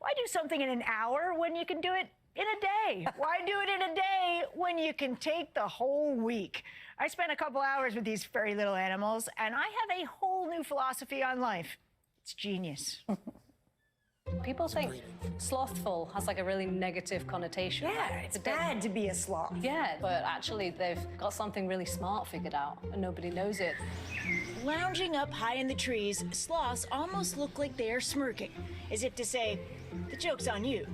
Why do something in an hour when you can do it in a day? Why do it in a day when you can take the whole week? I spent a couple hours with these furry little animals, and I have a whole new philosophy on life. It's genius. People think slothful has like a really negative connotation. Yeah, it's bad to be a sloth. Yeah, but actually they've got something really smart figured out and nobody knows it. Lounging up high in the trees, sloths almost look like they are smirking, as if to say, the joke's on you.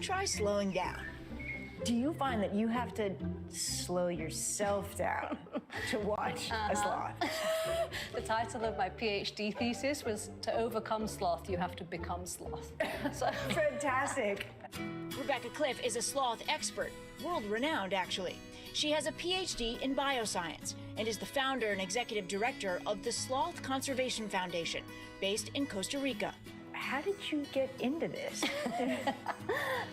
Try slowing down. Do you find that you have to slow yourself down to watch a sloth? The title of my PhD thesis was To Overcome Sloth, You Have to Become Sloth. So. Fantastic. Rebecca Cliffe is a sloth expert, world-renowned actually. She has a PhD in bioscience and is the founder and executive director of the Sloth Conservation Foundation, based in Costa Rica. How did you get into this?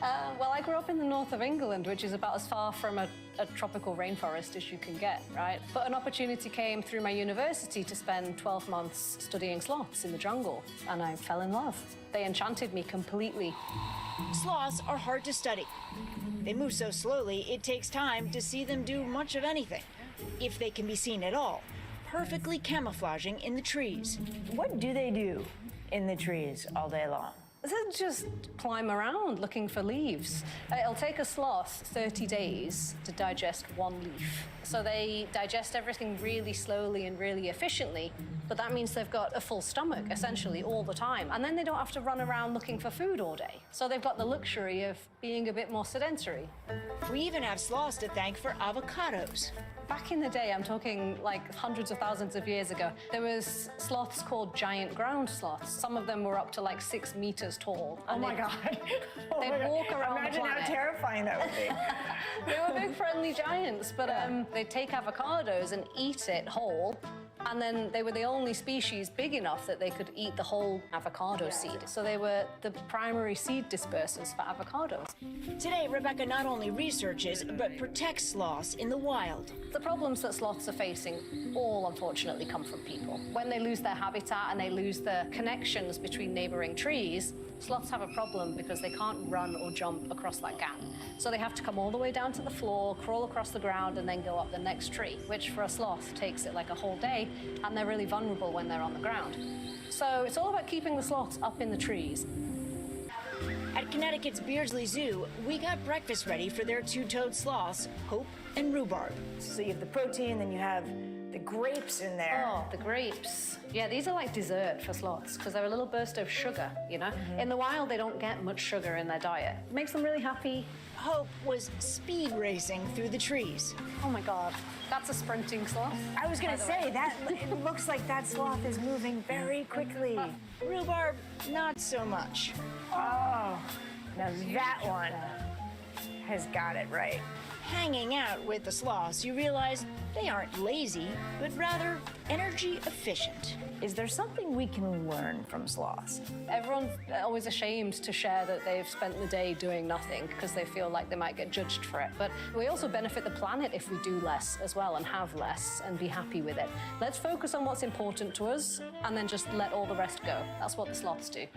Well, I grew up in the north of England, which is about as far from a tropical rainforest as you can get, right? But an opportunity came through my university to spend 12 months studying sloths in the jungle, and I fell in love. They enchanted me completely. Sloths are hard to study. They move so slowly, it takes time to see them do much of anything, if they can be seen at all, perfectly camouflaging in the trees. What do they do in the trees all day long? They just climb around looking for leaves. It'll take a sloth 30 days to digest one leaf. So they digest everything really slowly and really efficiently, but that means they've got a full stomach, essentially, all the time. And then they don't have to run around looking for food all day. So they've got the luxury of being a bit more sedentary. We even have sloths to thank for avocados. Back in the day, I'm talking like hundreds of thousands of years ago, there was sloths called giant ground sloths. Some of them were up to like 6 meters tall. Oh my God. They'd walk around the planet. Imagine how terrifying that would be. They were big friendly giants, but they'd take avocados and eat it whole. And then they were the only species big enough that they could eat the whole avocado seed. So they were the primary seed dispersers for avocados. Today, Rebecca not only researches, but protects sloths in the wild. The problems that sloths are facing all, unfortunately, come from people. When they lose their habitat and they lose the connections between neighboring trees, sloths have a problem because they can't run or jump across that gap. So they have to come all the way down to the floor, crawl across the ground, and then go up the next tree, which for a sloth takes it like a whole day, and they're really vulnerable when they're on the ground. So it's all about keeping the sloths up in the trees. At Connecticut's Beardsley Zoo, we got breakfast ready for their two-toed sloths, Hope and Rhubarb. So you have the protein, then you have the grapes in there. Oh, the grapes. Yeah, these are like dessert for sloths because they're a little burst of sugar, you know? In the wild, they don't get much sugar in their diet. It makes them really happy. Hope was speed racing through the trees. Oh my God, that's a sprinting sloth. I was gonna say, it looks like that sloth is moving very quickly. Rhubarb, not so much. Oh, now that one has got it right. Hanging out with the sloths, you realize they aren't lazy, but rather energy efficient. Is there something we can learn from sloths? Everyone's always ashamed to share that they've spent the day doing nothing because they feel like they might get judged for it. But we also benefit the planet if we do less as well and have less and be happy with it. Let's focus on what's important to us and then just let all the rest go. That's what the sloths do.